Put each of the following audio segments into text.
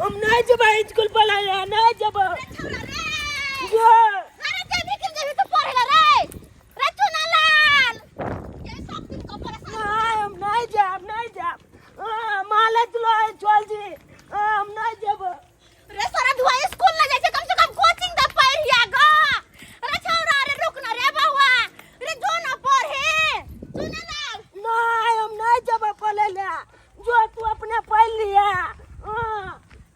हम नहीं जब स्कूल पढ़ाया नहीं जब जो अरे देवी के देवी तो पढ़ेला रे रे चुनालाल ये सब दिन को परेशान नहीं हम नहीं जब माला चलो चल जी हम नहीं जब रे सारा धुआ स्कूल ना जाए कम से कम कोचिंग द पढ़िया ग रे छौरा रे रुक ना रे बाबा रे जो ना पढ़े चुनालाल नहीं हम नहीं जब पढ़ेला जो तू अपने पढ़ लिया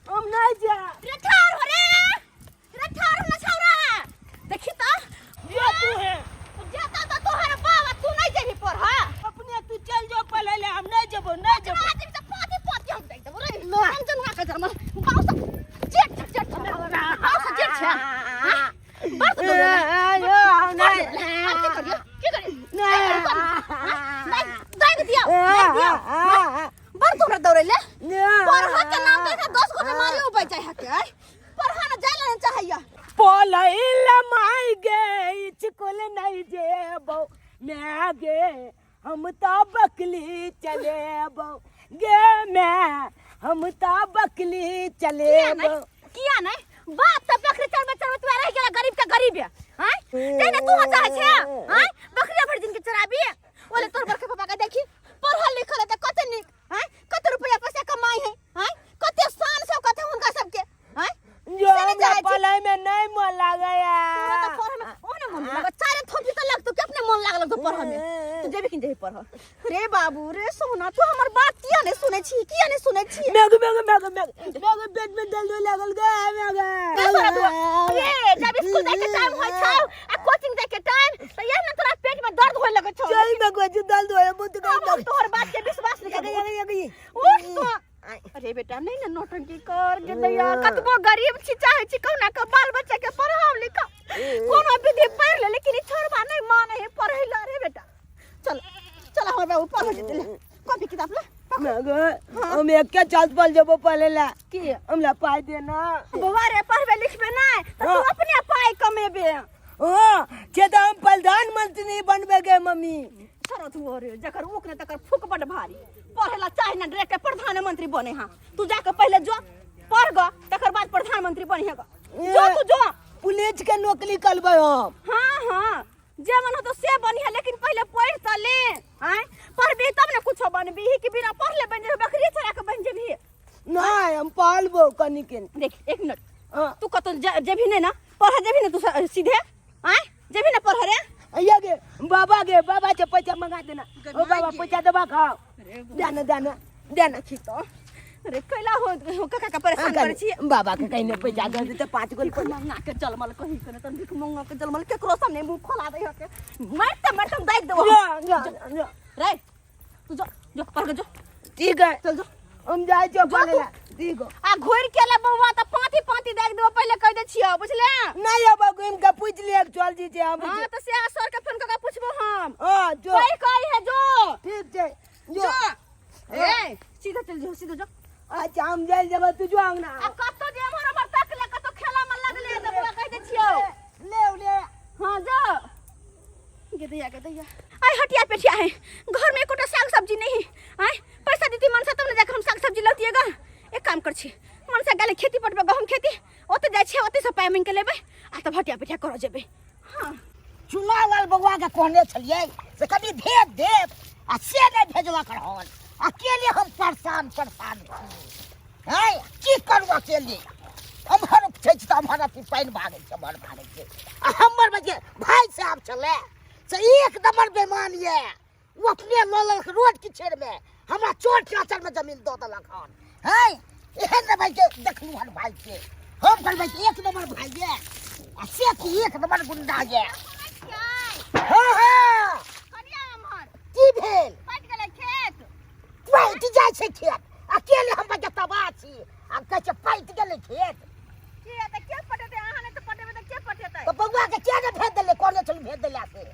हम नहीं जा रे ठार हो ना छौरा देखी तो जो तू है जाता तो तोहर बाबा तू नहीं जेबी पढ़ अपने तू चल जो पढ़ेला हम नहीं जब आदमी तो पाती हम देख देबो रे हम जनवा के जरमा बाउस जेट बाउस जेट छा बात दो की करियो नहीं दिया बर तोरा दौड़ले पढ़ा के नाम देखा 10 गो बीमारी हो बच जाए के पढ़ा ना जाले चाहिए पढ़ैला माई गे स्कूल नहीं जेबो मैं गे हम तो बकली चलेबो गे मैं हम तो बकली चलेबो किया नहीं बाप त बकरी चरबे तू रह गेला गरीब के गरीब है हैं तेने तू चाहे छे हैं बकरी भर दिन के चराबी ओले तोर बरके पापा का देखी पढ़ल लिखल है त कते निक हैं कते रुपया पैसा कमाई है हैं कते शान से कते हुनका सबके हैं जो हमरा पढ़ाई में नहीं मन लागया तो पढ़े में ओने मन लगा चारे थोपी त लगतो के अपने मन लागल तो पढ़े में तू जेबे किन जेबे पढ़ रे बाबू रे सोना तू हमर बात किया नहीं सुनै छी मेग पेट में दर्द लागल गे रे जब स्कूल जाए के टाइम होय छौ आ कोचिंग जाए के टाइम त ये न तोरा पेट में दर्द होय लगै छौ चल में कोई दर्द होय मुत कर तोहर बात के विश्वास नहीं कर उठ तो अरे बेटा नहीं ना नौटंकी कर के दैया कतबो गरीब छी चाहे छी कौना के बाल बच्चा के पढ़ाव लिखा कोनो विधि पढ़ ले लेकिन छोड़बा नहीं माने है पढ़ैला रे बेटा चल हमर बाबू पढ़ जेते कॉपी किताब ले हम एक के चाल पल जब पढ़ेला की हमला पाई देना बवा रे पढ़बे लिखबे नहीं त तू अपने पाई कमेबे छे तो हम प्रधानमंत्री बनबे गे मम्मी सरत हो रे जकर उक ने तकर फुक बड़ भारी पढ़ेला चाहे ना रे के प्रधानमंत्री बने हां तू जाके पहले जो पढ़ ग तकर बाद प्रधानमंत्री बने ग जो तू जो पुलिस के नौकरी करबे हम हां जे मन हो तो से बनी है लेकिन पहले पढ़ त ले हैं पढ़बी तब ने कुछो बनबी कि बिना पढ़ले बन जे बकरी चरा के बन जेबी नहीं हम पालबो कनिके देख एक मिनट तू कत जेबी नहीं ना पढ़ जेबी ना तू सीधे हैं जेबी ना पढ़ रे ये गे बाबा से पैसा मंगा देना ओ बाबा पैसा दबा खाओ देना छी तो अरे कैला हो काका का परेशान कर छी बाबा के कहीं पैसा दे दे 5 गो मंगा के जलमल कहीं करे त भिख मंगा के जलमल केकरो सामने मुंह खोला दे के मरते दाइ देबो रे तू जो पढ़ जो ठीक है चल जो हम जाय छ पढ़ेला ठीक है आ घोर के ले बउवा त पाती देख देबो पहले कह दे छियो बुझले नहीं अब गुम के पूछ लिया चल जी जे हम हां त से सर के फोन करके पूछबो हम हां जो कहि है जो ठीक है जो ए सीधा चल जो अच्छा हम जाय जब तू जो आंगना आ कतो जे हमर तक ले कतो खेला में लगले त बुआ कह दे छियो ले हां जो के दैया आई हटिया पेठिया है घर में कोटा साग सब्जी नहीं आई पैसा देती मनसा तब न जाके हम साग सब्जी लतिएगा एक काम कर छी मनसा गाले खेती पटबे गहूम खेती ओते जाय छै ओते से पाय मांग के लेबे आ त हटिया पेठिया कर जेबे हां चुनालाल बउआ के कहने छलिए से कभी भेज दे आ से नहीं भेजला करहन अकेले हम परेशान है की करू अकेले हमर छै त हमरा पाइन भागे छै बड़ भागे छै आ हमर बजे भाई साहब चले से एक नंबर बेईमान ये वो अपने लोलल रोड की छेड़ में हमरा चोट चाचर में जमीन दो दलक हन है एहन भाई के देखलू हन भाई के हम कर भाई एक नंबर भाई ये आ से की एक नंबर गुंडा ये हां कनिया हमर की भेल पट गेले खेत पैट जाय छै खेत अकेले हम बजे तबाह छी आ कह छै पैट गेले खेत की त के पटते अहाँ ने त पटेबे त के पटेतै तो बउआ के के ने भेज देले कोने चल भेज देला से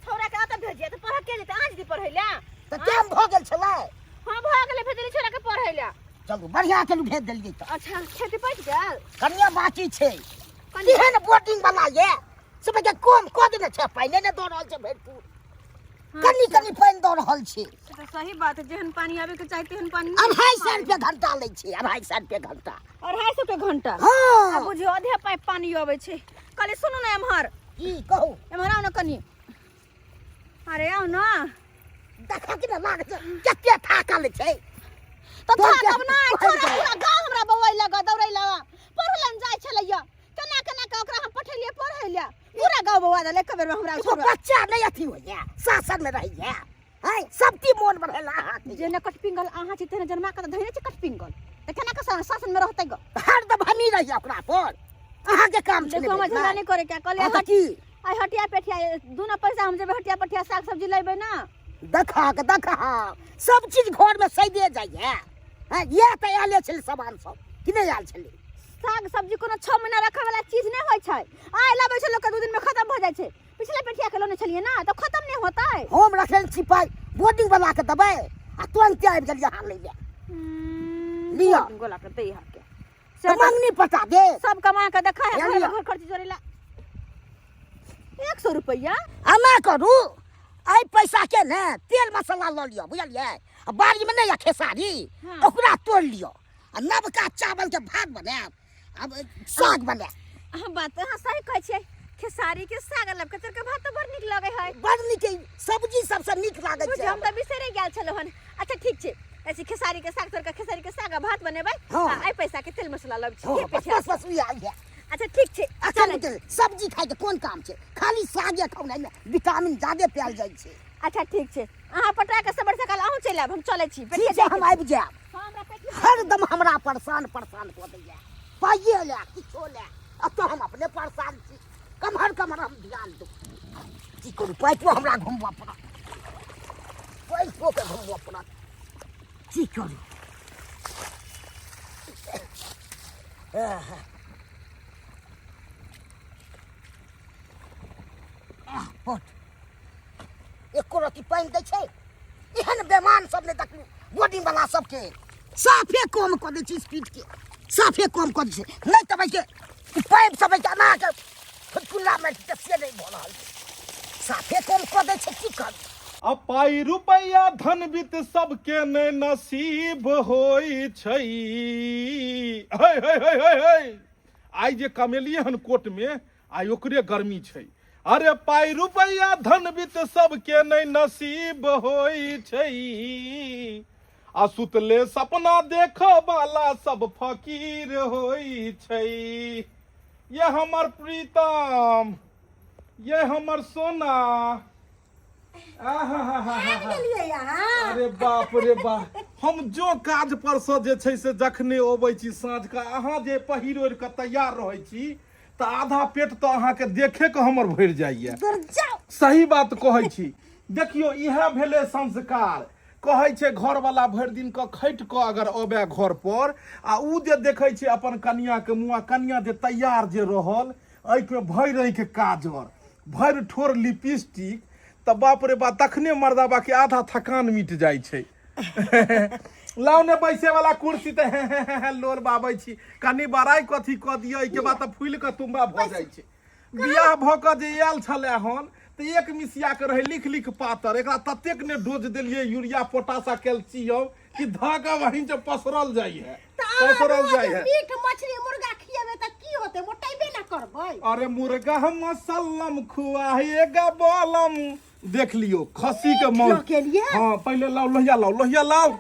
छोरा के आते भेजिए त पढ़ा के जेते आज दी पढ़ैला तो टाइम भ गेल छले हां भ गेले भेजली छोरा के पढ़ैला चलू बढ़िया चलू भेज देलिए तो अच्छा खेती पट गेल कनिया बाकी छै केहन बोर्डिंग वाला ये सब के कम क देने छै पहले ने दो रहल छै भेटपुर कनी कनी पानी दऽ रहल छी। तो सही बात है, जेहन पानी आवे के चाहिए तेहन पानी 250 रुपया घंटा लै छी, 250 रुपया घंटा। 250 के घंटा। हाँ। अब बुझियो आधे पाइप पानी आवे छे। कले सुनो ना एम्हर। की कहू? एम्हर आओ ना कनी। अरे आओ ना। देखा कि ना लागे छै कते थाकल छै। तो थाकब ना, छोरा पूरा गांव हमरा बौआई लगा दौड़ै लगा। पढ़लन जाय छलैया। केना केना के ओकरा हम पठेलिए पढ़ैलिया। पूरा गांव बौआ दले एक बेर में हमरा तो बच्चा नहीं अथी होइया, शासन में रहिया। हैं सबती मोन बढ़ेला हाथ जे न कटपिंगल आहा छी तेने जन्मा के धइने छी कटपिंगल। त केना के शासन में रहतै ग? हरदम हमी रहिया ओकरा पर। अहाँ के काम छै। देखो हम झगड़ा नहीं करे क्या कहले हटी आई हटिया पेठिया दुना पैसा हम जेबे हटिया पेठिया साग सब्जी लेबै ना। देखा सब चीज घर में सैदे जाइया। हैं ये त आले छल सामान सब कि नहीं आल छल? साग सब्जी कोनो 6 महीना रखे वाला चीज नहीं होय छै। आइ लाबै छै लोग के 2 दिन में खत्म भ जाय छै। पिछले पेठिया के लोने छलिए ना तो खत्म नहीं होता है। हम रखल छी पाई बोर्डिंग वाला के दबै आ तुरंत आबि गेल यहाँ ले लिया गोला के दे यहाँ के तो मंगनी पटा दे। सब कमा के देखा है घर खर्च जोरेला 100 रुपया। हमे करू आई पैसा के ने तेल मसाला ल लियो बुझलिए। बाड़ी में नहीं या खेसारी ओकरा तोड़ लियो आ नवका चावल के भात बनाब अब साग बना। बात हां सही कहै छै। खेसारी के साग लब कचर के भात तो बड़ निक लागे है। बड़ निक सब्जी सबसे निक लागे छै। हम त बिसरे गेल छलो हन। अच्छा ठीक छै, ऐसे खेसारी के साग तोड़ के खेसारी के साग भात बनेबै आ आई पैसा के तेल मसाला लब छै बस बस उही आई है। अच्छा ठीक छै। अच्छा सब्जी खाए के कोन काम छै? खाली सागे खाउ में विटामिन ज्यादा पायल जाय छै। अच्छा ठीक छै, अहाँ पटा के सबर सकाल अहूँ चलि आब, हम चलै छी। ठीक छै हम आबि जायब। हां हमरा पेट हरदम हमरा परेशान कऽ दैया। पाइए ले किछो ले अब तो हम अपने परेशान छी। कमहर हम ध्यान दो की करू पैसो हमरा घुमबऽ पड़त। पैसो के घुमबऽ पड़त की करू। एको रत्ती पानि दै छै? एहन बेमान सब ने देखलू बोर्डिंग वाला सबके साफे कम कऽ दै छै स्पीड के, साफे कम कऽ दै छै। नहीं तऽ के पाइप सब के ना के फुटकुल्ला में से नहीं भऽ रहल छै। साफे कम कऽ दै छै की करू। अब पाई रुपया धन वित्त सबके ने नसीब होई छै। आई जे कमेलिए हन कोर्ट में आई ओकरे गर्मी छै। अरे पाई रुपया धन वित्त सबके ने नसीब होई छै। आ सुतले सपना देख वाला सब फकीर होई छै। ये हमर प्रीतम, ये हमर सोना। अरे बाप रे बाप, हम जो काज पर से जे छै से जखने अबै छी साँझ के अहाँ जे पहिर ओढ़ के तैयार रहै छी तऽ आधा पेट तो अहाँ के देखे के हमर भरि जाइए। सही बात कहै छी। देखियो इहे भेलै संस्कार। कहै छै घर वाला भरि दिन के खटि के अगर अबे घर पर आ उ जे देखै छै अपन कनिया के मुआ, कनिया जे तैयार जे रहल आँख में भरि आँख के काजर, भरि ठोर लिपस्टिक, तऽ बाप रे बाप तखने मर्दाबा के आधा थकान मिट जाइ छै। लाउ ने बैसे वाला कुर्सी तऽ लोर बाबै छी, कनी बड़ाई कथी कऽ दियौ, एहिके बाद तऽ फूल के तुम्बा भऽ जाइ छै। बियाह भऽ कऽ जे आयल छलै हन तऽ एक मिसिया के रहे लिख लिख पातर, एकरा ततेक ने डोज देलियै यूरिया पोटाश कैल्शियम कि धागा वहीं से पसरल जाइ है, पसरल जाइ है। मीट मछली मुर्गा खियेबे त की होते, मोटेबे ना करबै। अरे मुर्गा मसल्लम खुआएगा बोलम। देख लियो खस्सी के मौत। हाँ पहले लाओ लोहिया, लाओ लोहिया लाओ।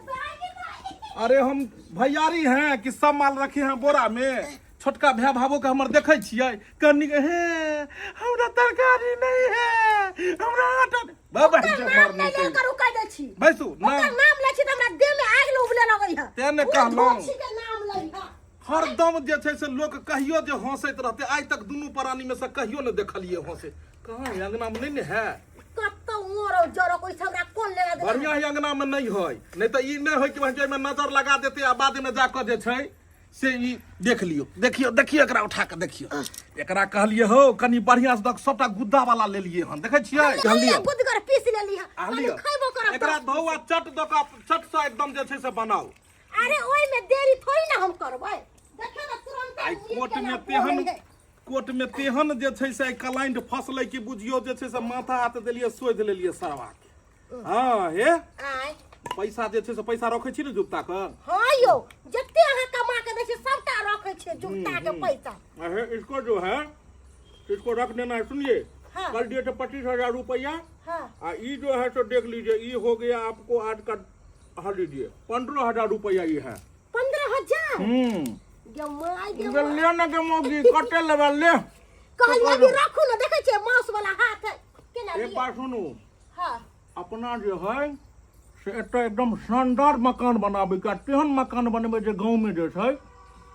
अरे हम भैयारी हैं कि सब माल रखे हैं बोरा में। छोटका भैया भावो के हमर देखे छियै कनी हे हमरा तरकारी नहीं है, हमरा आटा बाबा जे मारने के करू कह दै छी। बैसू नाम लै छी त हमरा देह में आग उबले लगै है। तेने कहलौं छी के नाम लै है। हरदम जे छै से लोग कहियो जे हंसैत रहते, आज तक दुनू प्राणी में से कहियो न देखलिए हंसे। कहां अंगना में नहीं है कत्तो मोरो जरो कोई हमरा कोन लेगा दे। बढ़िया ही अंगना में नहीं होय, नहीं तो ई नहीं होय कि वहां में नजर लगा देते आ बाद में जाकर जे छै से ई देख लियो। देखियो देखियो एकरा उठा के देखियो, एकरा कहलिए हो कनी बढ़िया से तक सबटा गुद्दा वाला ले लिए हन, देखे छियै कहलिए गुदगर पीस लेली है। कहलिए खइबो करब एकरा धोआ चट द का चट से एकदम जे छै से बनाओ। अरे ओइ में देरी थोड़ी ना हम करबै, देखियो ना तुरंत आई कोट में तेहन जे छै से क्लाइंट फसलै कि बुझियो जे छै से माथा हाथ देलिए सोध लेलिए सरवा के। हाँ हे आय पैसा जे छै से पैसा रखै छी ने जुत्ता के हाँ यो जते अहाँ कमा के दै छी सबटा रखै छी जुत्ता के पैसा है इसको जो है इसको रख देना है सुनिए हाँ। कल दिए थे 25,000 रुपया हाँ ये जो है तो देख लीजिए ये हो गया आपको आज का हाँ लीजिए 15,000 रुपया ये है 15,000 जमाई ले ना के मोगी कटे लेवल ले कहलिए कि रखू ना देखे छे मांस वाला हाथ है केना एक बात सुनू हां अपना जो है से एटा एकदम शानदार मकान बनाबे का तेहन मकान बनबे जे गांव में जे छै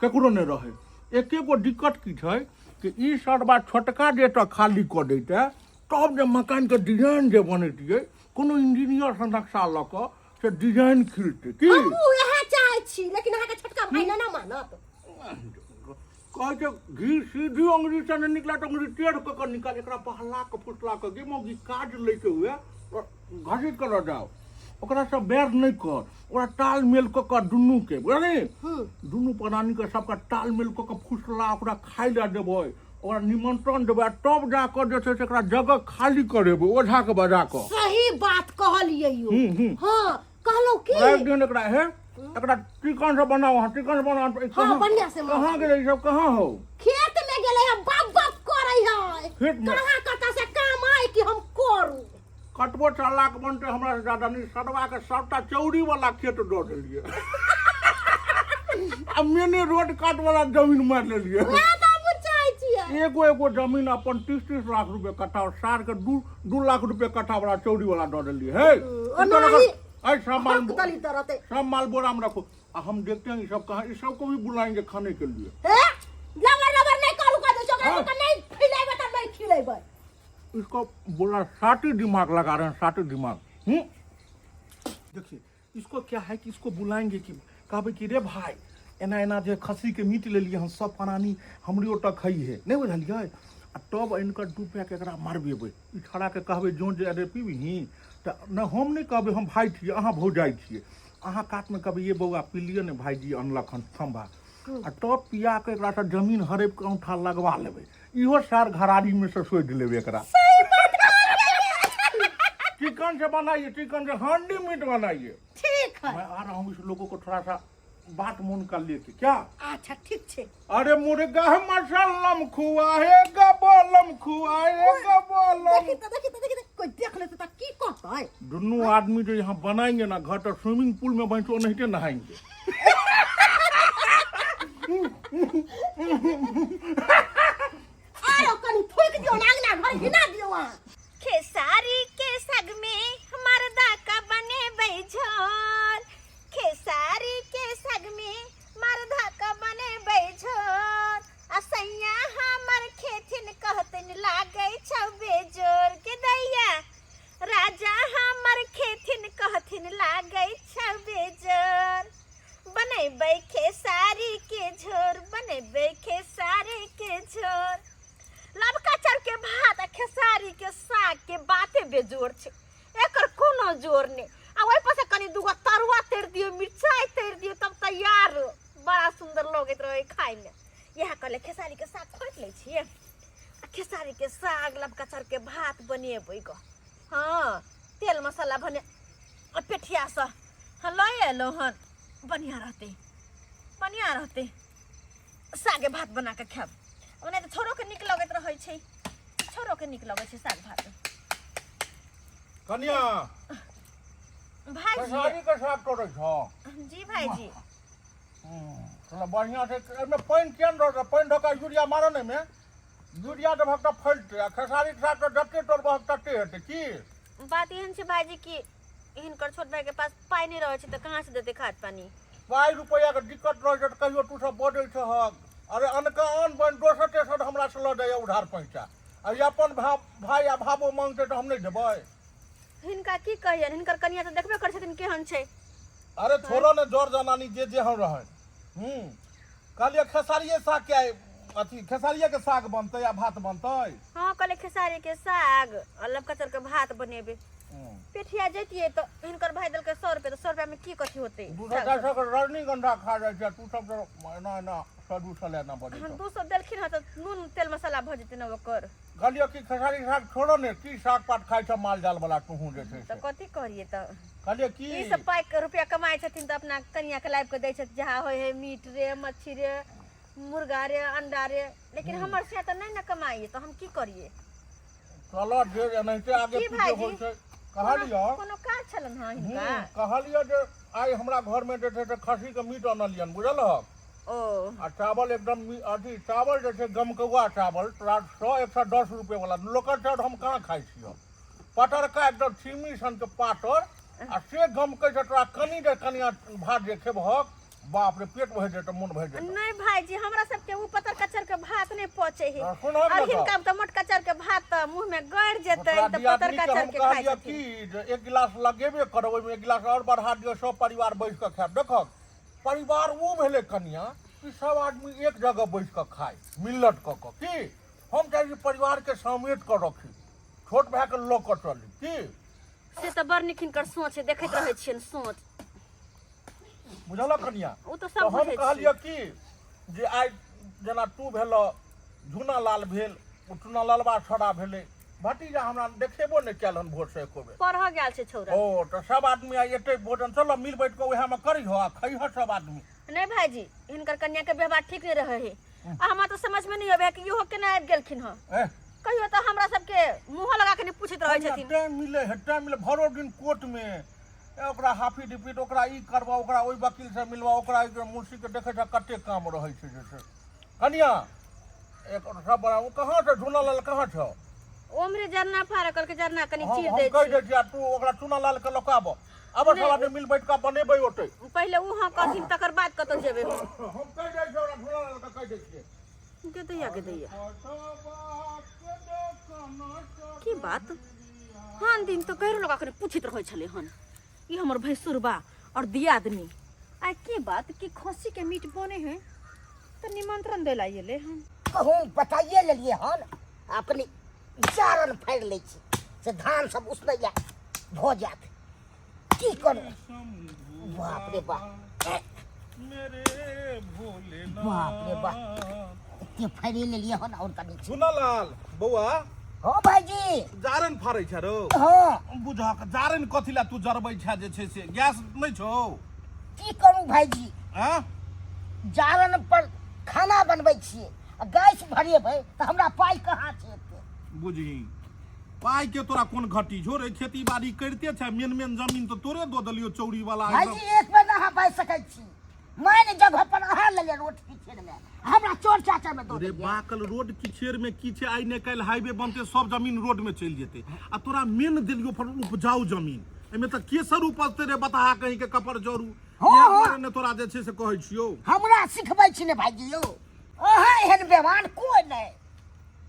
केकरो नहीं रहे एके गो दिक्कत की छै कि ई सरबा छोटका जे तो खाली कर देते तब जे मकान के डिजाइन जे बनैतिए कोनो इंजीनियर से नक्शा ल के से डिजाइन खींचते की हम यह चाहे छी लेकिन अहाँ के छोटका भाई ना मानत कहे के घी सीधी अंगुरी से नहीं निकला तो अंगुरी टेढ़ कर निकाल एकरा बहला के फुसला के गे मोगी काज लेके हुए घसीट कर जाओ ओकरा से बैर नहीं कर ओकरा तालमेल कर दुनू के बुझली दुनू प्राणी के सबका तालमेल कर फुसला ओकरा खाई ला देबै ओकरा निमंत्रण देबै तब जाकर जे छै से एकरा जगह खाली करेबै ओझा के बजा के सही बात कहलिए यो हां कहलो की एक दिन एकरा है एकरा चिकन से बनाओ हां चिकन से बनाओ हां बढ़िया से कहां गेलै सब कहां हो खेत में गेले है बाप बाप करे है खेत में कहां कता से काम आए कि हम करू कटबो चालाक बनते हमरा से ज्यादा नहीं सड़वा के सबटा चौड़ी वाला खेत दो देलिए आ मैंने रोड काट वाला जमीन मार लेलिए मैं तो बुझाई छिए एगो जमीन अपन 30 लाख रुपए कट्ठा और सार के 2 लाख रुपए कट्ठा वाला चौड़ी वाला दो देलिए हे ऐ सब माल बोरा में रखो हम देखते हैं ये सब कहाँ इस सबको भी बुलाएंगे खाने के लिए लबर नहीं करू का दो नहीं खिलाएबे त नहीं खिलाएबे इसको बोला साटी दिमाग लगा रहे हैं साटी दिमाग देखिए इसको क्या है कि इसको बुलाएंगे कि कहबे कि रे भाई एना एना जे खस्सी के मीट ले लिए हम सब प्राणी हमरी ओटा खाई है नहीं बुझलिए आ तब इनकर 2 पैक एकरा मारबेबै ई छड़ा के कहबे जो जे अरे पीबही त न हम नहीं कहबे हम भाई छिए अहाँ भौजाई छिए अहाँ काट में कहबे ये बौआ पीलिए ने भाईजी अनलक हन खंभा आ तब पिया के एकरा से जमीन हरेब के औंठा लगवा लेबै इहो सार घरारी में से सोच लेबै एकरा चिकन से बनाइए चिकन से हांडी मीट बनाइए ठीक है मैं आ रहा हूँ इस लोगों को थोड़ा सा बात मन कर लेके क्या अच्छा ठीक छे अरे मुर्गा मसल्लम खुआएगा बोलम खुआएगा बोलम देखी कोई देख ले तो की कहता है दोनों आदमी जो यहाँ बनाएंगे ना घर तो स्विमिंग पूल में बैठो नहीं नहाएंगे आयो कनी थोक दियो नांगना घर हिना दियो वहां खेसारी के सग में मर्दा का बने बैझोल खेसारी के सग में मर्दा का बने बैझोल असैया हमर खेथिन कहतन लागे छौ बेजोर के दैया राजा हमर खेथिन कहथिन लागे छौ बेजोर बनेबै खेसारी के झोर बनेबै खेसारी के झोर लबका चर के भात आ खेसारी के साग के बाते बेजोर छे एकर कोनो जोर ने आ ओइ पर से कनी दुगो तरुआ तेर दियो मिर्चाई तेर दियो तब तैयार बड़ा सुंदर लगैत रहे खाइ में यह कहले खेसारी के साग खोट ले छिए आ खेसारी के साग लबका चर के भात बनेबै ग हां तेल मसाला भने पेठिया से हलो एलो हन बढ़िया रहते सागे भात बना के खाब ओने तो छोरो के निक लगत रहै छै छोरो के निक लगै छै साग भात कन्या भाईजी खेसारी के साग तोड़े छो जी भाईजी चलो बढ़िया से एमे पानी केन रह पानी ढका यूरिया मारो ने में यूरिया दे भक्ता फलते खेसारी के साग तो जत्ते तोड़ बहुत तत्ते हेते की बात एहन छै भाईजी की हिनकर छोट भाई के पास पाई नहीं रहै छै त कहां से देते खाद पानी पाई रुपया के दिक्कत रह जत कहियो तू सब बोडे छ अरे अनका अन बन दोसर तेसर हमरा से ल जाय उधार पैसा अब अपन भाई आ भाबो मांगते तो हम नहीं देबै हिनका की कहियन हिनकर कनिया त देखबे कर छथिन केहन छै अरे छोड़ो ने जोर जनानी जे हम रहै कहलिए खेसारिये साग के अथी खेसारिये के साग बनते या भात बनते हां कहले खेसारी के साग और लबका चर के भात बनेबे पेठिया जैतिए तो इनकर भाई दल के 100 रुपए तो 100 रुपया में की कथी होते दूसरा कैसे कर रजनीगंधा खा जाए छै तू सब ना ना सदू सले ना बजे हम 200 देलखिन ह तो नून तेल मसाला भ जेते न ओकर कहलियो कि खेसारी साग छोड़ो ने की साग पात खाइ छ माल जाल वाला तू जे छै तो कथी करिए तो कहलियो कि ई सब पाई के रुपया कमाए छथिन तो अपना कनिया के लाइब के दै छथि जहाँ होय है मीट रे मच्छी रे मुर्गा रे अंडा रे लेकिन हमर से तो नहीं न कमाइए तो हम की करिए चलो जे एनाहिते आगे की पीछे भाईजी? होय छै कहलियो कोनो काज छलन ह हिनका कहलियो जे आइ हमरा घर में जे छै से खस्सी के मीट आनलियन बुझल ह ओ आ चावल एकदम अथी चावल जे छै गमकौआ चावल 100-110 रुपए वाला लोकल चावल हम कहाँ खाइ छियै पटरका एकदम छिमी सन के पातर आ से गमकै छै तोरा कनी जे कनिया भात जे खेबहक बाप रे पेट भरि जेतै मन भरि जेतै नहीं भाईजी हमरा सबके ऊ पतर कचर के भात नहीं पचे है सुनो और ने हिनका तो मोट कचर के भात तो मुंह में गड़ जेते तो पतर कचर के खाइ कहलियो छथिन कि जे एक गिलास लगेबे करब ओइमे एक गिलास और बढ़ा दियो सब परिवार बैस के खाएब देखक परिवार वो भेले कनिया कि सब आदमी एक जगह बैस के खाए मिलत क की हम चाहे परिवार के समेट कर रखी छोट भाई के ल के चली की से तो बड़ निखिन कर सोच है देखैत रहै छियन सोच बुझल कनिया ऊ तो तो सब हम बुझै कहलियो छी कि जे आइ जेना तू भेल झुना लाल भेल चुना लालबा छड़ा भेले भतीजा हमरा देखेबो नहीं कैल हन भोट से एको बेर पढ़ गेल छै छौरा ओ तो सब आदमी आई एते भोजन चलो मिल बैठ के उहे में करी हो खई हो सब आदमी नहीं भाईजी हिनकर कन्या के व्यवहार ठीक नहीं रहे है आ हमरा तो समझ में नहीं आबे कि इहो केना आबि गेलखिन ह ए कहियो तो हमरा सबके मुंह लगा के नहीं पूछत रहै छथिन टाइम मिले है टाइम मिले भरो दिन कोर्ट में ओकरा हाफी डिपीट ओकरा ई करबा ओकरा ओइ वकील से मिलवा ओकरा मुंशी के देखे छ कते काम रहै छै जैसे कनिया एक सब बड़ा वो कहां से झुना लाल कहां छ ओमरे जरना फाड़ करके जरना कनी हम चीर दे कह दे छिया तू ओकरा चुना लाल के लकाब अब सब आदमी मिल बैठ के बनेबै ओते पहले उहाँ कथिन तकर बाद कतौ जेबे हम कह दे छी ओकरा झुना लाल के कह दे छियै के दैया की बात हां दिन तो कहरो लगा के पूछित रहै छले हन ई हमर भैंसुरबा और दियादनी आ की बात कि खस्सी के मीट बने है तो निमंत्रण देला येले हम कहूँ बताइए लेलिए हन अपनी जारन फाड़ ले छी से धान सब उसने जा भो जात की करू बाप रे बाप मेरे भोले बाप रे बाप इतने फाड़ी ले लिए हन और कभी झुना लाल बौआ हो भाईजी जारन फाड़ै छ रो हाँ बुझा के जारन कथि ला तू जरबै छ जे छै से गैस नहीं छौ की करूँ भाईजी हां जारन पर खाना बनबै छियै आ गैस भरेबै तऽ हमरा पाइ कहाँ छै एते बुझी पाई के तोरा कोन घटी झो रे खेती बाड़ी करते छ मेन जमीन तो तोरे दो दलियो चौड़ी वाला भाईजी एक बेर नहा पाइ सकै छी मैंने जगह पर अहाँ ले रोड किछेर में हमरा चोर चाचा में दो रे बाकल रोड किछेर में की छै आइ ने काल हाईवे बनते सब जमीन रोड में चल जेते आ तोरा मेन दिलियो पर उपजाऊ जमीन एमे त केसर उपजते रे बता कहीं के कपर जोरू ये ने तोरा जे छै से कहै छियो हमरा सिखबै छी ने भाईजी यौ अहाँ एहन बेमान कोई नहीं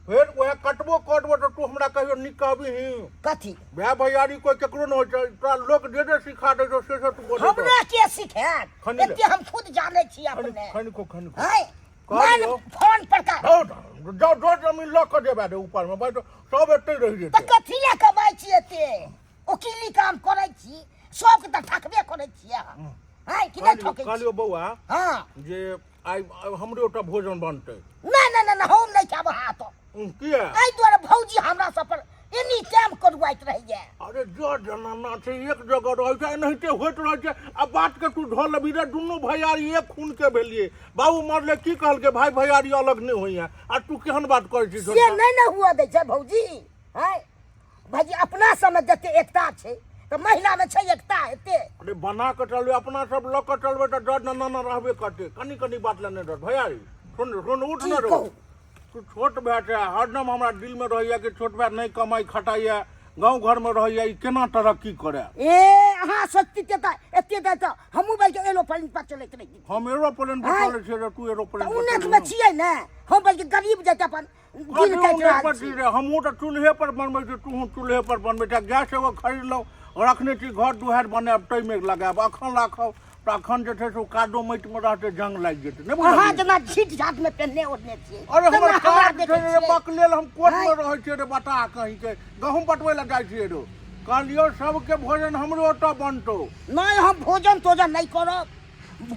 फिर ओहे कटबो कटबो तो तू हमरा कहियो निक कहबी ही कथी भाई भैयारी कोई केकरो न होय छै तोरा लोग जे सिखा दे से तू बोले हमरा के सिखाएत खनी ले। एते हम खुद जानै छी अपने खनिको हैं कहलियो। मैंने फोन पर का जो जो जमीन ल के देबा दे ऊपर में भाई तो सब एते रह त जेते कथी ले कमाई छी एते वकीली काम करै छी सब के त ठकबे करै छी अहाँ हैं कि नहीं ठकै छी कहलियो बौआ हां जे आइ हमरे ओटा भोजन बनतै नहीं हम नहीं खाब हाथ किया एहि दुआरे भौजी हमरा सब पर एनी टाइम करवाइत रहिए अरे जो जनाना छै एक जगह रहै छै एनाहिते होइत रहै छै आ बात के तू ढोल लबी रे दुनू भैयारी एक खून के भेलिए बाबू मरले की कहलके भाई भैयारी अलग नहीं होइया आ तू केहन बात करै छी से नहीं हुआ दै छै भौजी हैं भाईजी अपना सब में जते एकता छै तो महिला में छै एकता एते अरे बना के चलबे अपना सब ल के चलबे त डर ना रहबे करते कनी बात लेने डर भैयारी सुन उठ न रो तू छोट भाई छै हरदम हमरा दिल में रहैया कि छोट भाई नहीं कमाई खटाइया गांव घर में रहैया ई केना तरक्की करे ए अहाँ सत्य के त एते दे त हमहु भाई के एरोप्लेन पर चलैत रही हम एरोप्लेन पर चले छियै तू एरोप्लेन पर उन्नत में छियै ने हम बल्कि गरीब जैसे अपन दिन काटि रहल छी हमहूँ तो चूल्हे पर बनबै छी तू चूल्हे पर बनबै छै गैस एगो खरीद लो रखने छी घर दुहार बनाब तै में लगाब अखन राखब तो अखन जे छै से कादो माटि में रहते जंग लागि जेतै नहीं अहाँ बुझलियै जेना झीट झाट में पेन्ने ओढ़ने छियै अरे तेना हमर हमरा काज देखै छै रे छियै। बक लेल हम कोर्ट में हैं? रहै छियै रे बता कहीं के गहूम पटबै लए जाइ छियै रे कहलियो सबके भोजन हमरो तो बनतो। नहीं हम भोजन तोजन नहीं करब,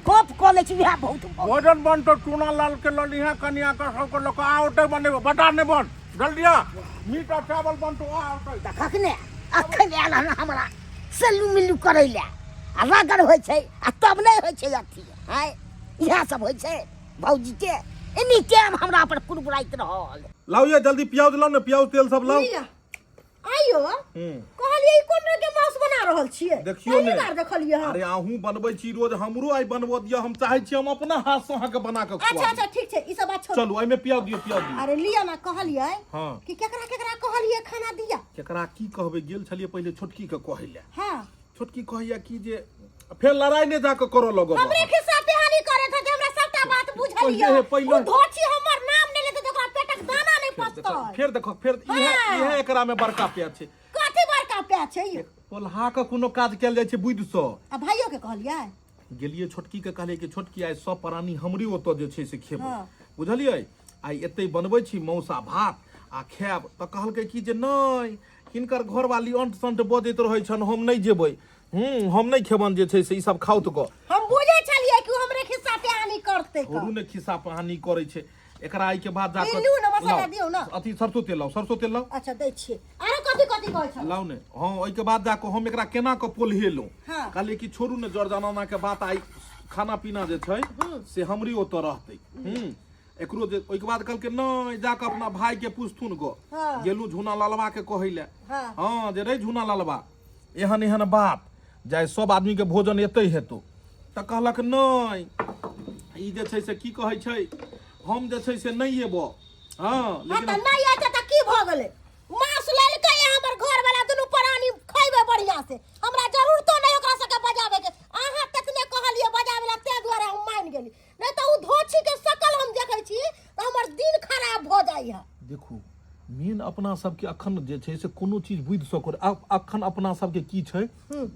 गप कऽ लै छी इएह बहुत भऽ गेल। भोजन बनतो चूना लाल के ललिहा कनिया का सबके लोग आओटे बनेबो बता ने बन जल्दी आ मीट और चावल बनतो आओटे। तऽ कखने अखन आयल हन हमरा सल्लू मिल्लू करै लए आ रगड़ होइ छै आ तब नहीं होइ छै अथी है इएह सब होइ छै भौजी के एनी टाइम हमरा पर कुरकुराइत रहल। लाओ ये जल्दी प्याज लाओ ने प्याज तेल सब लाओ। आइयो कहलिए ई कोन के मांस बना रहल छियै देखियो ने बार देखलिए हम। अरे आहू बनबै छी रोज हमरो आई बनबो दिया हम चाहे छी हम अपना हाथ से अहाँ के बना के खुआ। अच्छा ठीक छै ई सब बात छोड़। चलू एमे प्याज दियो प्याज दियो। अरे लिया ना कहलिए हां कि केकरा कहलिए खाना दिया। केकरा की कहबे गेल छलिए पहले छोटकी के कहै ले। हां छोटकी कहैया कि जे फिर लड़ाई ने जाके करो लगो। हमरे के साथे हानि करे था हमरा सबटा बात बुझलिए। पहले धोची हमर नाम ने लेते तोरा पेटक दाना नहीं पचतौ। फिर देखो फिर इहे एकरा में बड़का प्याज छै। कथि बड़का प्याज छै ये? पोल्हा के कोनो काज कैल जाय छै बुझ सो। आ भाइयो के कहलिए गेलिए छोटकी के कहले कि छोटकी आइ सब प्राणी हमरी ओतो जे छै से खेबै बुझलिए। आइ एते बनबै छी मौसा भात आ खायब त कहलकै कि जे नहीं हिनकर घरवाली अंट संट बजैत रहै छन हम नहीं जेबै। हम नहीं खेबन जे छै से ई सब खाउ त को। हम बुझै छलिए कि हमरे खिस्सा पे हानि करते छोरू ने खिस्सा पे हानि करै छै। एकरा आई के बाद जाकर दिलू न मसाला दियौ न। अथी सरसों तेल लाओ सरसों तेल लाओ। अच्छा दै छियै। अरे कथि कहै छ लाओ ने। हां ओइ के बाद जाकर हम एकरा केना के पोल्हेलौ। हां कहलिए कि छोरू ने जरजनाना के बात आई खाना पीना जे छै से हमरी ओतो रहतै। एकरो जे ओइ के बाद कहलकै नहीं जाकर अपना भाई के पूछथुन गो। गेलू झुना लालवा के कहैले। हां जे रे झुना लालवा एहन एहन बात जाय सब आदमी के भोजन एतै हेतौ त कहलक नहीं ई जे छै से की कहै छै हम जे छै से नहीं एबो। हां लेकिन त नहीं आते त की भ गेलै मांस लेलकै हमर घर वाला दुनु प्राणी खइबे बढ़िया से हमरा जरूरतो नहीं ओकरा सके बजावे के। आहा ततने कहलिए बजावे ला ते द्वारा हम मान गेली नहीं त उ धोछी के शकल हम देखै छी त हमर दिन खराब भ जाई है। देखू मेन अपना सबके अखन जे छै से कोनो चीज बुझ सकर अखन अपना सबके की छै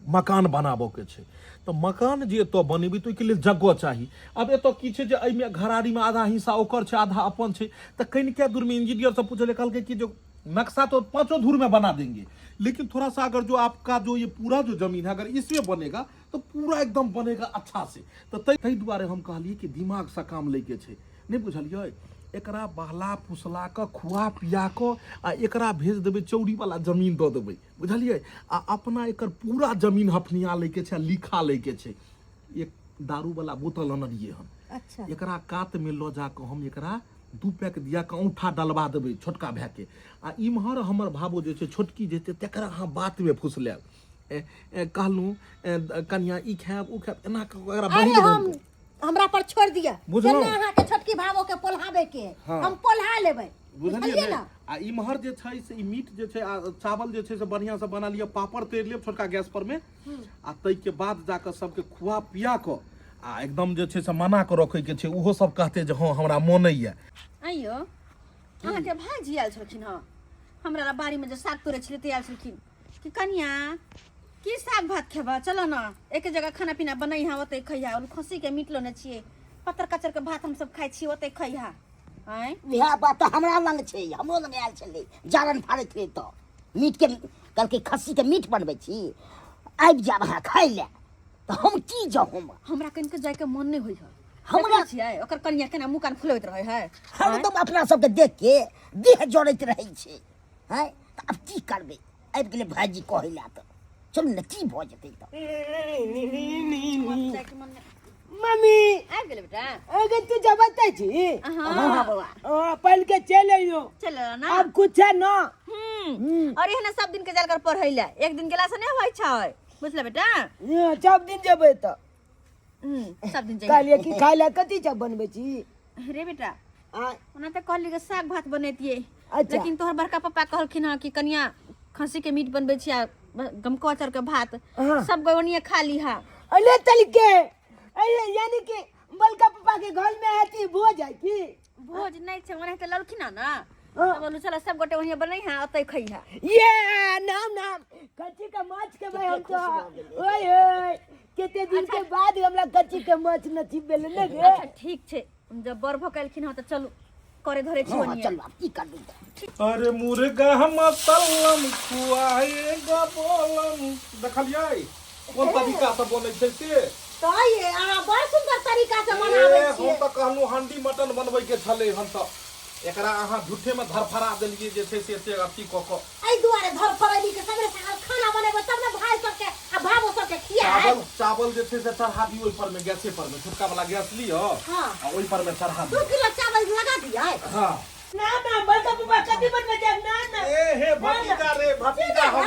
मकान बनाबो के छै तो मकान जे एतो बनेबी तो के लिए जगह चाहिए। अब एतो की छै जे एमे घराड़ी में आधा हिस्सा ओकर छै आधा अपन छै त कहीं क्या दूर में इंजीनियर से पूछले कहलके कि जो नक्शा तो 5 धूर में बना देंगे लेकिन थोड़ा सा अगर जो आपका जो ये पूरा जो जमीन है अगर इसमें बनेगा तो पूरा एकदम बनेगा अच्छा से। तो तै दुआरे हम कहलिए कि दिमाग से काम लेके छै नहीं बुझलिए। एकरा बहला फुसला के खुआ पिया के आ एकरा भेज देबे चौड़ी वाला जमीन दे देबे बुझलिए। आ अपना एकर पूरा जमीन हफनिया लेके छै लिखा लेके छै। एक दारू वाला बोतल अनलिए हम। अच्छा एकरा कात में लो जाके हम एकरा 2 पैक दिया के औंठा डलवा देबे छोटका भै के। आ इम्हर हमर भाबो जे छै छोटकी जे छै तकरा हां बात में फुसले कहलू कन्या ई खायब उ खायब एना के एकरा बहिन हमरा पर छोड़ दिया बुझलौं अहाँ के छोटकी भावो के पोल्हावे के हम पोल्हा लेबै बुझलिए ना। आ इम्हर जे छै से ई मीट जे छै चावल जे छै से बढ़िया से बना लिया पापड़ तेर लिया छोटका गैस पर में आ तै के बाद जाकर सबके खुआ पिया को आ एकदम जे छै से मना के रखे के छै। उहो सब कहते जे हां हमरा मोन या। आइयो अहाँ के भाजी आयल छलखिन हां हमरा बाड़ी में जे साग तोड़े छले ते आयल छलखिन कि कन्या की साग भात खेबा चलो ना एक जगह खाना पीना बनई हा ओते खइहा और खसी के मीट लोने छिए पत्थर कचर के भात हम सब खाइ छी ओते खइहा। आय इएह बात हमरा लंग छै हमरो लंग आयल छलै जारन फाड़ैत रहे तो मीट के कहलकै खस्सी के मीट बनबै छी आबि जाब अहाँ खाइ ले तो हम की जाऊ हमरा कन के जाय के मन नहीं होई है। हमरा छियै ओकर कन्या केना मुंह कान फुलैत रहे है हम तो अपना सबके देख के देह जोड़ैत रहै छै हैं। अब की करबै आबि गेलै भाजी कहै ला त चलू ने की भ जेतै त मम्मी आबि गेलै बेटा अगर तू जबते छी हां हां पहल के चले आइयो चल ना अब कुछ है ना। और एहना सब दिन के जाल कर पढ़ै ले एक दिन गेला से नहीं होय छै बुझले बेटा। सब दिन जेबै त सब दिन जाई कहलिए कि खाइ ला कथी सब बनबै छी रे बेटा आ ओना त कहली के साग भात बनैतिए अच्छा। लेकिन तोहर बड़का पापा कहलखिन हां कि कन्या खसी के मीट बनबै छी आ गमकचर के भात सब गोवनिए खा लीहा। अले चल के अले यानी कि बलका पापा के घर में आती भोज है की भोज नहीं छै ओने त ललखिन ना तब बोलू चल सब गोटे वही बनई हां ओतै खइहा। ये नाम नाम कच्ची का माछ के भाई हम तो ओए ओए केते दिन के बाद हमरा कच्ची के माछ नसीब भेल ने गे। अच्छा ठीक छै जब बर भकलखिन हां त चलू करे धरे हाँ छुअनी चल अब की कर दूँ अरे मुर्गा मसल्लम खुआएगा बोलम देखलियै कोन तरीका से बनै छै से तो ये बड़ सुंदर तरीका से बनाबै हम छियै तऽ कहलहुँ हंडी मटन बनबै के छलै हम तऽ एकरा अहाँ झूठे में धरफरा देलियै जे छै से एते अथी कऽ कऽ एहि दुआरे धर फरैली के सगरे खाना बनेबै तब ने भाई सबके आ भाबो सबके खियाए चावल जे छै से चढ़ा दियौ ओहि पर में गैसे पर में छोटका वाला गैस लिअ हाँ। आ ओहि पर में चढ़ा 2 दियौ किलो चावल लगा दियै हाँ ना बड़का बाबा कथी बनबे जाब ना ए हे भतीजा रे भतीजा हम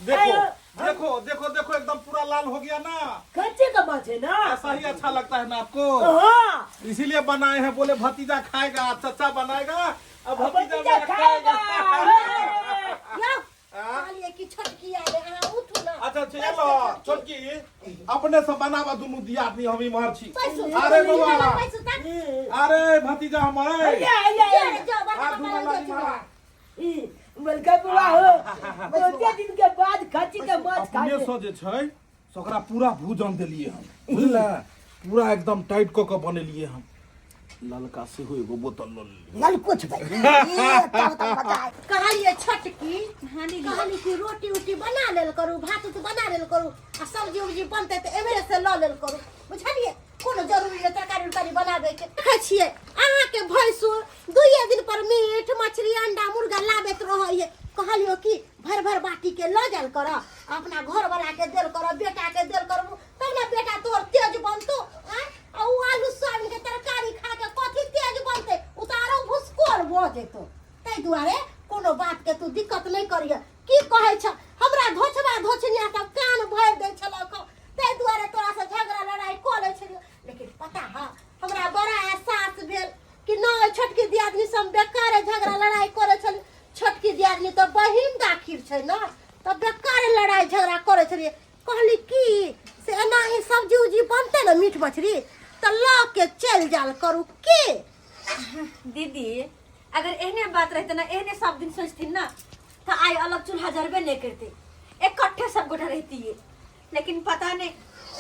देखो देखो देखो एकदम पूरा लाल हो गया ना कच्चे का माछ है ना ऐसा ही अच्छा लगता है ना आपको हाँ इसीलिए बनाए हैं बोले भतीजा खाएगा चचा बनाएगा अब भतीजा भतीजा मेरा खाएगा यो कहलिए कि छोटकी आले अहाँ उठू ना अच्छा चलो छोटकी अपने से बनावा दुनू दियादनी हम इमहर छी पैसो अरे बाबा पैसो तक अरे भतीजा हमारे जो हाथ धुला लगी मारा बड़का बाबा हो बहुते दिन के बाद खच्ची के माछ खा अपने से जे छै से ओकरा पूरा भूजन देलिए हम बुझले पूरा एकदम टाइट क के बनेलिए हम ललका से हो एगो बोतल ल लेलिए नल कुछ भाई ये तब बताए कहलिए छोटकी कहली कि रोटी उटी बना लेल करू भात उत बना लेल करू आ सब्जी उब्जी बनते त एबरे से ल लेल करू बुझलिए कोनो जरूरी है तरकारी उरकारी बनाबे के देखै छियै अहाँ के भैंसुर 2 दिन पर मीट मछली अंडा मुर्गा लाबैत रहइए कहलियो कि भर भर बाटी के ल जाल कर अपना घर वाला के देल कर बेटा के देल कर तब ना बेटा तोर तेज बनतो आ उ आलू सोयाबीन के तरकारी खा के कथी तेज बनते उतारो भुसकोर भ जेतो तै दुआरे कोनो बात के तू दिक्कत नहीं करिए की कहै छ हमरा धोछबा धोछनिया सब कान भर दै छलक तै दुआरे तोरा से झगड़ा लड़ाई क लै छलियो लेकिन पता है हमरा बड़ा एहसास भेल कि नहीं छोटकी दियादनी सब बेकार झगड़ा लड़ाई करे छल छोटकी दियादनी तो बहिन दाखिर छै ना तो बेकार लड़ाई झगड़ा करे छलिए कहली की से एना ही सब्जी उजी बनते ना मीट मछली तो ला के चल जाल करू के दीदी अगर एहने बात रहते ना एहने सब दिन सोचती ना तो आई अलग चूल्हा जरबे नहीं करते इकट्ठे सब गोटा रहती है लेकिन पता नहीं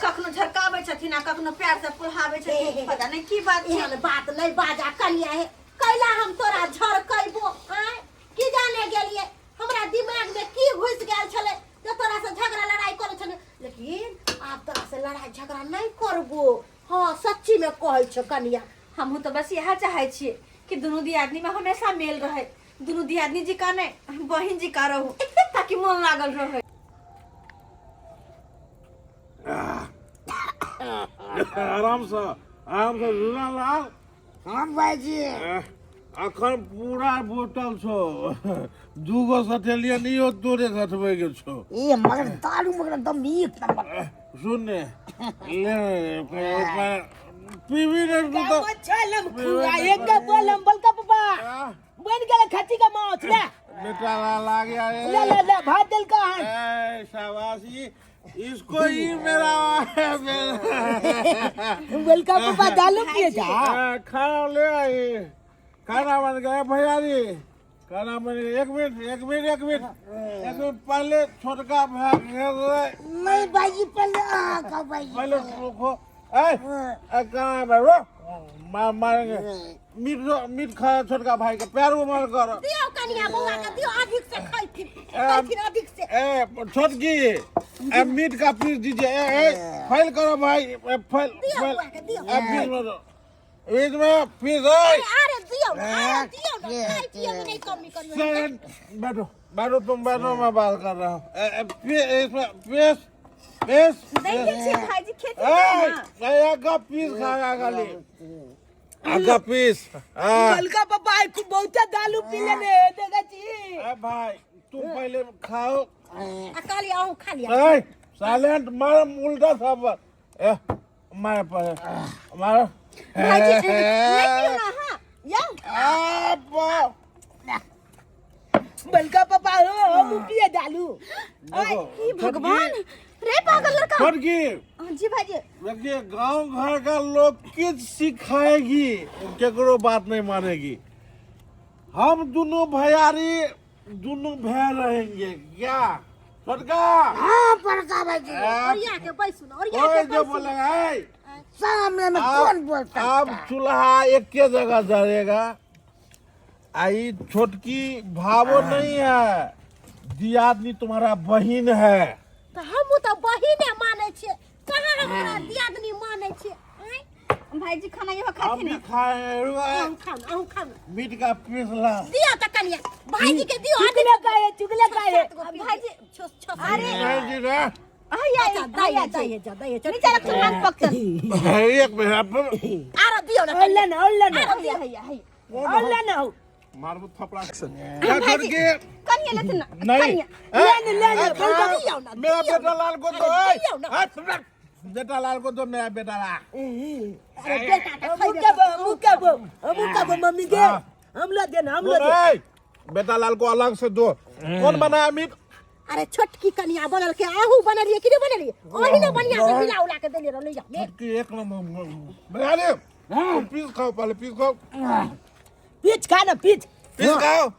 कखनो झरकावे छथिन आ कखनो प्यार से पुल्हावे छथिन पता नहीं की बात है एहन बात नहीं बाजा कलिया है कैला हम तोरा झरकैबो आय की जाने गेलिए हमरा दिमाग में की घुस गेल छले जे तोरा से झगड़ा लड़ाई करे छले लेकिन आप तोरा से लड़ाई झगड़ा नहीं करबो हां सच्ची में कहै छ कनिया हम तो बस यह चाहे छे कि दोनों दियादनी में हमेशा मेल रहे दोनों दियादनी जी का नहीं बहन जी का रहू ताकि मन लागल रहे आराम से जुना लाल हम भाईजी अखन पूरा बोतल छो दूगो सठेलिया नहीं हो तोरे सठबे के छो ए मगर दारू मगर दम एक नंबर सुन ले पीवी ने तो मछलम खुआ एक का बोलम बड़का बाबा बन गेल खच्ची का माछ ले बेटा ला गया ले भात दल का है ए शाबाशी इसको ही मेरा बड़का बाबा दालू पिए जा खाना ले आई खाना बन गया भैया जी खाना बन गया एक मिनट पहले छोटका भाग नहीं भाईजी पहले रुको कहाँ बैठो मारेंगे मीट खा छोटका भाई का पैर मार कर दियो कनिया बउआ के दियो अधिक से खाइथिन अधिक से छोटकी मीट का पीस दीजिए फाइल करो भाई फाइल बीच में पीस अरे दियो ना खाइथिए नहीं कमी करियो बैठो तुम बैठो मैं बात कर रहा हूँ पीस देखिए छे भाई जी खेती आगा पीस खाया खाली आगा पीस बड़का बाबा खूब बहुत दालू पी लेने देखा जी भाई तुम पहले खाओ अकाली आऊं खा लिया साइलेंट मार उल्टा सब मारे पर मारो भाई जी लेकिन ना हां या बड़का बाबा हो हम पिए दालू ई भगवान रे पागल लड़का छोटकी जी भाई जी देखिए गांव घर का लोग किस सिखाएगी केकरो बात नहीं मानेगी हम दोनों भैयारी दोनों भय रहेंगे क्या छोटका हां बड़का भाई जी और या के बैसु और या के जो बोलेगा सामने में कौन बोलता अब चूल्हा एक के जगह जलेगा। आई छोटकी भावो नहीं है, दियादनी तुम्हारा बहिन है। तो हम तो बहिने माने छे, कहाँ हमरा दियादनी माने छे। भाईजी खाना ये हम खाते भी नहीं। खाए हम खाना मीट का पीस ला। दियो तो कनिया भाईजी के दियो। चुगले का है, चुगले का है। भाईजी अरे भाईजी रे आया नीचे रख तुम पक्कन। एक मिनट आरो दियो ना ओल्ला ना, ओल्ला ना, आरो दियो है ओल्ला ना हो। मारबो थपड़ा से क्या करके कनिया लेते ना नहीं ले बोलता दियो ना। मेरा बेटा लाल को दो। दियो ना। बेटा लाल को दो, मेरा बेटा ला। अरे बेटा का मुका बो मम्मी के हम लो देना, हम लो दे। ए, बेटा लाल को अलग से दो। कौन बनाया मीट? अरे छोटकी कनिया बनल के आहू बनलिए कि नहीं बनलिए? ओही ना बढ़िया से मिला उला के देले रहले जा। कि एक नंबर बना ले। पीस खाओ, पहले पीस खाओ। पीछ खा ना, पीछ। पीस खाओ।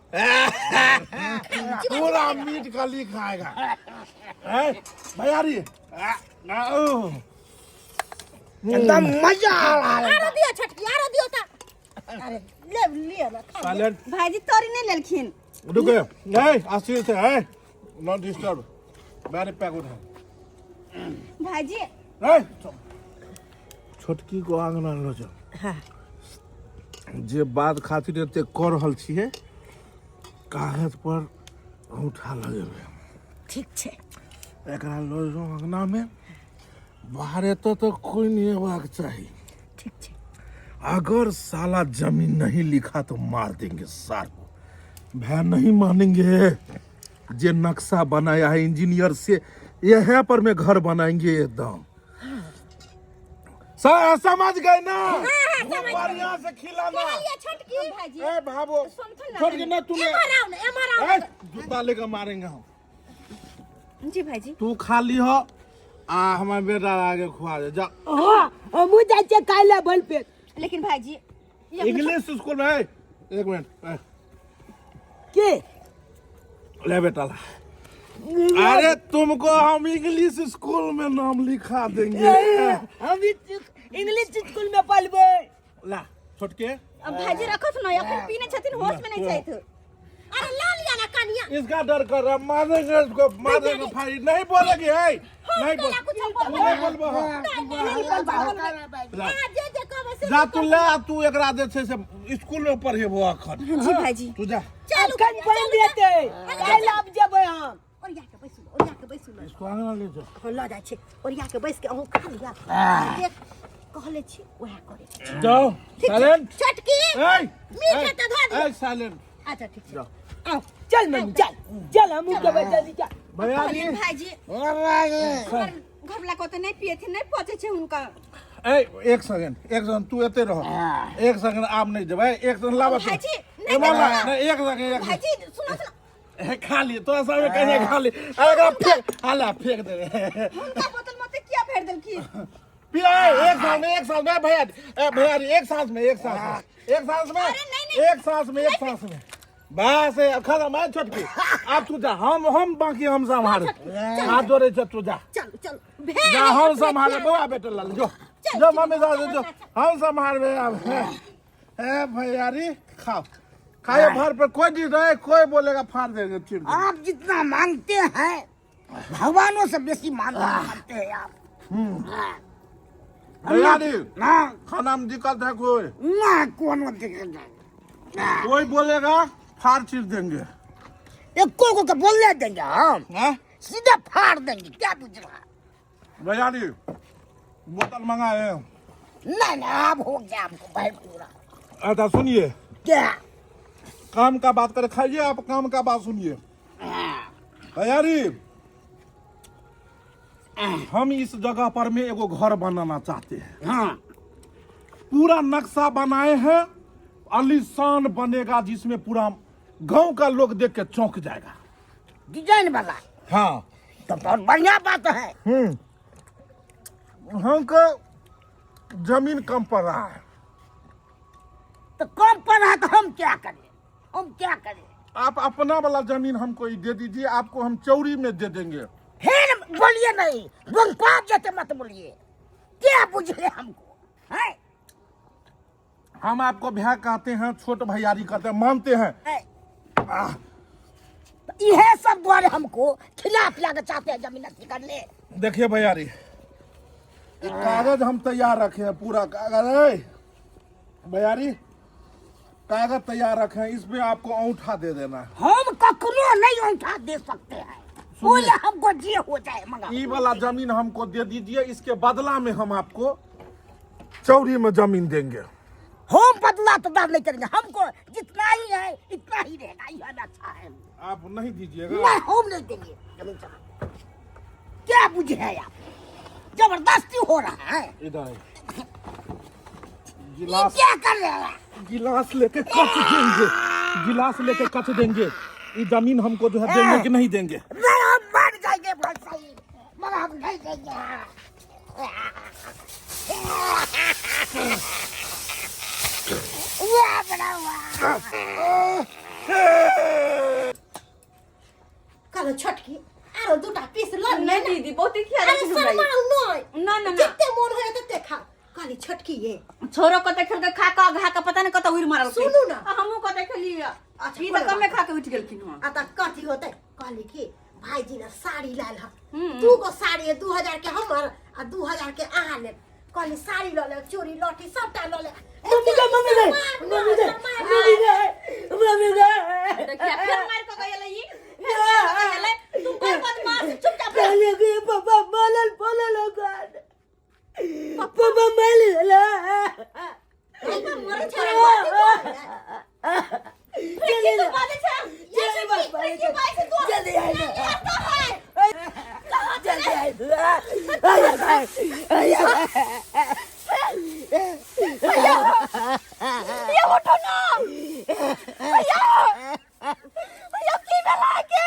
पूरा मीट खाली खाएगा। भैयारी एकदम मजा आ रहा है। आरो दियो छोटकी, आरो दियो ता। अरे ले लियो ना खा। साइलेंट भाईजी तोरी नहीं लेलखिन। रुको। नहीं आशीष से है, नॉट डिस्टर्ब। मैंने पैक उठा। भाईजी छोटकी को आंगना लो जाओ। जे बात खातिर एते कर रहल छिए, कागज पर उठा लगेबे। ठीक छे। एकरा लो जाओ अंगना में। बाहर तो कोई नहीं हेबाक चाहिए। ठीक छे। अगर साला जमीन नहीं लिखा तो मार देंगे सार को। भैया नहीं मानेंगे। जे नक्शा बनाया है इंजीनियर से, यहाँ पर मैं घर बनाएंगे एकदम। समझ गए ना? बढ़िया से खिलाना। छोटकी भाईजी ए भाभो छोटकी ना तूने एमाराव जूता लेकर मारेंगे हम। जी भाईजी तू खा ली हो, हमारे बेटा आगे खुआ दे। जा हां हम जाय छे काला बल पे। लेकिन भाईजी इंग्लिश स्कूल में है। एक मिनट के ले बेटा ला। अरे तुमको हम इंग्लिश स्कूल में नाम लिखा देंगे। हम इंग्लिश स्कूल में पढ़बे। ला छोटके अब भाईजी रखो सुनो या पीने छथिन होश में नहीं जाइत। अरे ला लिया ना कनिया। इसका डर कर रहा, मारेंगे इसको, मारेंगे फाड़ी। नहीं बोलेगी है, नहीं बोल, नहीं बोलबो। जा तू ले, तू एकरा दे छे से स्कूल में पढ़ेबो अखन। जी भाईजी तू जा। चलो कन पढ़ देते काला अब जेबे हम। और या के बैसू ना। इसको आंगन ले जा। हो ला जाय छे और या के बैस के अहू खा लिया। देख कहले छी ओहा करे। जाओ साइलेंट। छोटकी ए मीठा तो धो दे। ए साइलेंट। अच्छा ठीक है। आओ चल मम्मी चल हम के बैठा दी जा। भैया जी भाईजी घर ला को तो नहीं पिए थे, नहीं पहुंचे छे उनका। ए एक सेकंड तू एते रहो। एक सेकंड आप नहीं जब एक सेकंड लावा तू। भाईजी ए माला नहीं एक सेकंड भाईजी सुनो खा ली तो सब में कहीं खा ली। अगर फेंक हाला फेंक दे। उनका बोतल मत क्या फेर देल की। पिया एक सांस में भैया एक सांस में एक सांस में बस खत्म है छोटकी। अब तू जा, हम बाकी हम संभाल। हाथ जोड़े तू जा। चलो चलो जा हम संभाले बुआ बेटा लाल जो जो मम्मी जो हम संभाल में। अब है भैयारी खाओ खाए भर पे कोई चीज रहे, कोई बोलेगा फाड़ देंगे चिड़। आप जितना मांगते हैं भगवानों से बेसी मानते हैं आप। भैयारी ना खाना में दिक्कत है कोई? ना कोनो दिक्कत नहीं। कोई बोलेगा फाड़ चीर देंगे। एक को बोलने देंगे हम, हाँ? सीधे फाड़ देंगे। क्या पूछ रहा? भैयारी बोतल मंगाए। नहीं आप हो गया आपको भाई पूरा। अच्छा सुनिए, क्या काम का बात करे, खाइए आप काम का बात सुनिए। भैयारी हम इस जगह पर में एगो घर बनाना चाहते हैं। हाँ पूरा नक्शा बनाए हैं, आलीशान बनेगा, जिसमें पूरा गांव का लोग देख के चौंक जाएगा। डिजाइन वाला हाँ तो बहुत बढ़िया बात है। हमको जमीन कम पड़ रहा है। तो कम पर है तो हम क्या करें? आप अपना वाला जमीन हमको दे दीजिए, आपको हम चौरी में दे देंगे। फिर बोलिए नहीं, बुंपा जैसे मत बोलिए। क्या बुझे हमको? हम आपको भैया कहते हैं, छोट भैयारी कहते हैं, मानते हैं। यह सब द्वारे हमको खिला पिला के चाहते हैं जमीन अथी कर ले। देखिए भैयारी, ये कागज हम तैयार रखे हैं, पूरा कागज है भैयारी, कागज तैयार रखे हैं, इसमें आपको अंगूठा दे देना है। हम कखनो नहीं अंगूठा दे सकते हैं, बोले हमको जे हो जाए मगर ये वाला जमीन हमको दे दीजिए, इसके बदला में हम आपको चौरी में जमीन देंगे। हम बदला तो दाम नहीं करेंगे, हमको जितना ही है इतना ही रहेगा, यह अच्छा है। आप नहीं दीजिएगा? नहीं, हम नहीं देंगे जमीन जमा। क्या बुझे है आप, जबरदस्ती हो रहा है। इधर ये गिलास, क्या कर रहे हैं? गिलास लेके कच देंगे, गिलास लेके कच देंगे। ये जमीन हमको जो है देंगे कि नहीं देंगे? नहीं, हम मर जाएंगे बहुत सही, मगर हम नहीं देंगे। कालो छटकी आरो दुटा पीस ल नहीं दीदी बहुत ही ख्याल अरे शर्माओ नहीं ना ना ना जितने मन होए तते खा काली छटकी ये छोरो को देख के खा का घा का पता नहीं कत उड़ मारल सुनू ना। हमहु को देख लिया अच्छा, ई त कमे खा के उठ गेलखिन हां आता कथी होते काली की भाईजी ने साड़ी लाल ह तू को साड़ी है 2000 के हमर आ 2000 के आहा ले काली साड़ी ल ले चोरी लॉटी सबटा ल ले मम्मी गे देखिए फिर मार को गयले ई गयले तू कोई बदमाश चुपचाप पहले के पापा बोलल बोलल गान पापा मालला मर छरा ये तो बात है ये ये भाई से तू जल्दी आ जा, कहां जल्दी आ जा। ये उठो ना भैया भैया की बेला के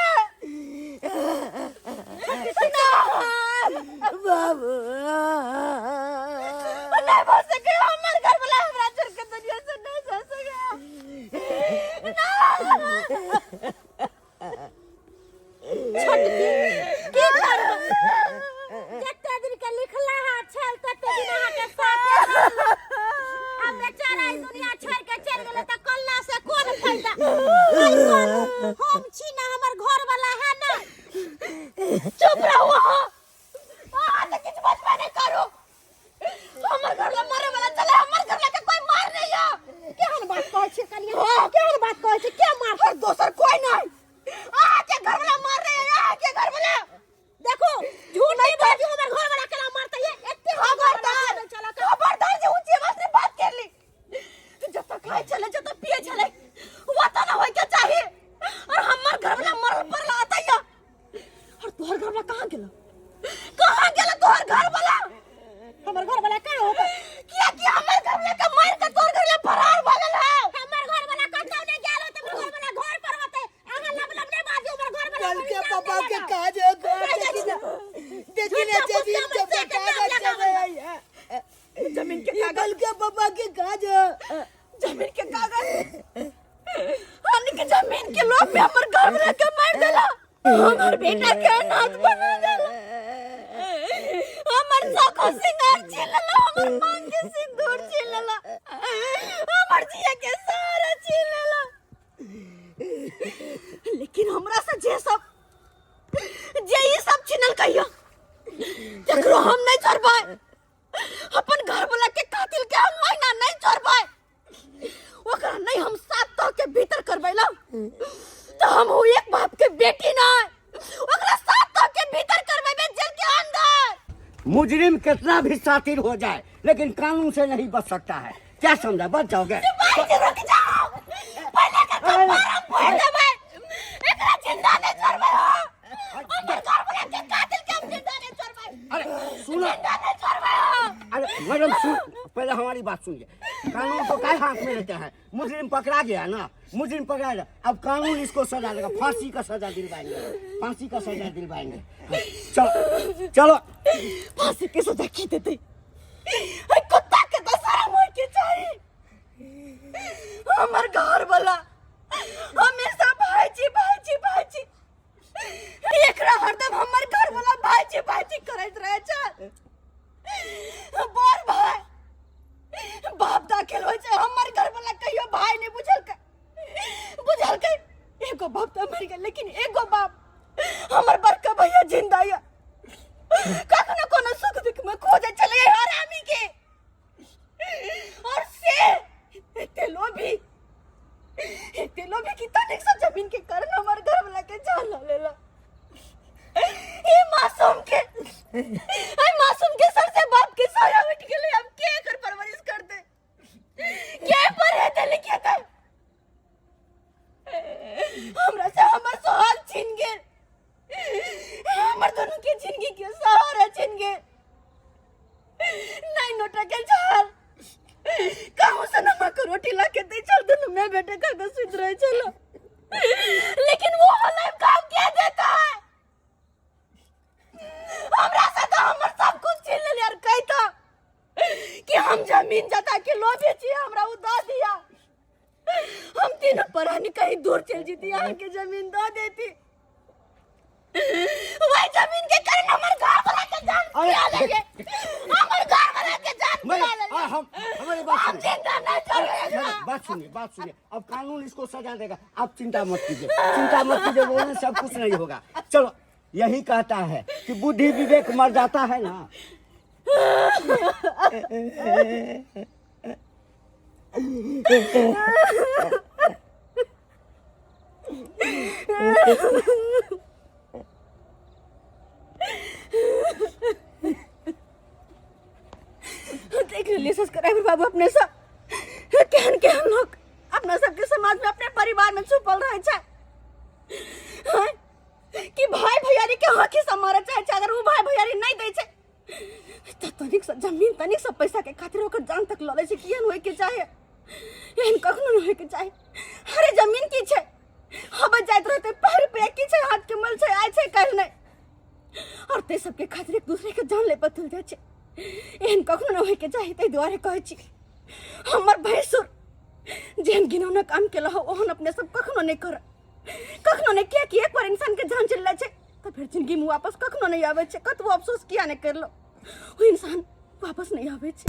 बाबू नहीं बस सके हमर घर वाला हमरा छोड़ के दुनिया से नहीं जा सके छटकी की करब जत्ते दिन के लिखला है छल तत्ते दिन अहाँ के साथ अब बेचारा ई दुनिया छोड़ के चल गेले त कल्ला से कोन फायदा हम छी ना हमर घर वाला है ना चुप रहो आ तो कुछ बात नहीं करो हमर घर में मारे वाला चले हमर घर में कोई मार नहीं है केहन बात कहै छी कनिया केहन बात कहै छी के मार और दोसर कोई नहीं आ के घर वाला मार रहे हैं आ के घर वाला देखो झूठ नहीं बाजू हमर घर वाला केना मारता ये एते खबरदार खबरदार जे ऊंची आवाज में बात कर ली जब तक खाए चले जब तक पिए चले वो तो ना होय के चाहिए और हमर घर वाला मरल पर लाता या और तोहर घर वाला कहां गेला तोहर घर वाला हमर घर वाला का हो क्या कि हमर घर वाला का मार के तोहर घर वाला फरार भ गेल है हमर घर वाला कतौ नहीं गेल त हमर घर वाला घर पर होते अहाँ लब नहीं बाजू हमर घर वाला कल के पापा के काज है देखिए जमीन जब कागज चले जमीन के कल के पापा के काज है जमीन के कागज हानि के जमीन के लोग में हमर घर वाला के मार देला हमर बेटा के नाथ बना देला हमर साखो सिंगार छीन लेला हमर मांग के सिंदूर छीन लेला हमर जिया के सारा छीन लेला लेकिन हमरा से जे ई सब छीनल कहियो देखरो हम नहीं छोड़बै अपन घर वाला के कातिल के हम महीना नहीं छोड़बै ओकरा नहीं हम 7 तह के भीतर करबैला तो हम हो एक बाप के बेटी ना ओकरा 7 तह के भीतर करबैबे जेल के अंदर। मुजरिम कितना भी सातिर हो जाए लेकिन कानून से नहीं बच सकता है, क्या समझा? बच जाओगे? भाई जी रुक जाओ पहले का कपारा फोड़ देबै एकरा जिंदा नहीं छोड़बै हमर घर वाला के कातिल के हम जिंदा नहीं छोड़बै अरे सुनो, जिंदा नहीं छोड़बै अरे मैडम सुन, पहले हमारी बात सुनिए। कानून को क्या हाथ में लेते हैं? मुजरिम पकड़ा गया ना, मुजरिम पकड़ा गया, अब कानून इसको सजा देगा, फांसी का सजा दिलवाएंगे, फांसी का सजा दिलवाएंगे। चलो चलो फांसी की सजा की देते ऐ कुत्ता के तो सारा मोर के चाहिए हमर घर वाला हमेशा भाईजी भाईजी भाईजी एकरा हरदम हमर घर वाला भाईजी भाईजी करैत रहे छै बोर भाई बाप दाखिल हो जाए हमारे घर वाला कहियो भाई ने बुझल के एगो बाप तो मर गया लेकिन एगो बाप हमर बड़का भैया जिंदा है कखनो कोनो सुख दुख में खोजे चले हरामी के और से तेलोभी की तनिक सा जमीन के कारण हमारे घर वाला के जान ला लेला ये मासूम के सर से बाप के साया उठ के लिए हम के कर परवरिश कर दे के पर है दिल के था हमरा से हमर सवाल छीन गए हमर दोनों के जिंदगी के सहारा छीन गए नहीं नोटा के चाल कहूं से नमक रोटी ला के दे चल दोनों मैं बेटे का सुध रहे चलो लेकिन वो हमें काम क्या देता है हमरा से तो हमर सब कुछ छीन ले यार कहता कि हम जमीन जता के लो बेची हमरा उदा दिया हम तीनों परानी कहीं दूर चल जीती यहाँ के जमीन दो देती वही जमीन के कारण हमारे घर वाला के जान पिया लेंगे हमारे घर वाला के जान पिया लेंगे हमारी हम जिंदा नहीं छोड़ेंगे बात सुनिए अब कानून इसको सजा देगा आप चिंता मत कीजिए बोलने से सब कुछ नहीं होगा चलो यही कहता है कि बुद्धि विवेक मर जाता है ना देख लीजिए सब्सक्राइबर बाबू अपने सब कहन के हम लोग अपना सबके समाज में अपने परिवार में छुपल रहे छे कि भाई भैयारी के हकी समारे चाहे अगर वो भाई भैयारी नहीं दे छे तो तनिक सा जमीन तनिक सा पैसा के खातिर ओकर जान तक लले छे कियन होय के चाहे एहन कखनो न होय के चाहे अरे जमीन की छे हबे जाइत रहते पैर पे की छे हाथ के मल छे आय छे कह नहीं और ते सबके खातिर एक दूसरे के जान ले बदल जाय छे एहन कखनो न होय के चाहे तै द्वारे कहै छी हमर भैंसुर जेहन गिनौना काम केला हो ओहन अपने सब कखनो नहीं कर कखनो नहीं किया कि एक बार इंसान के जान चल छे तो फिर जिंदगी में वापस कखनो नहीं आवे छे कतबो अफसोस किया नहीं कर लो वो इंसान वापस नहीं आवे छे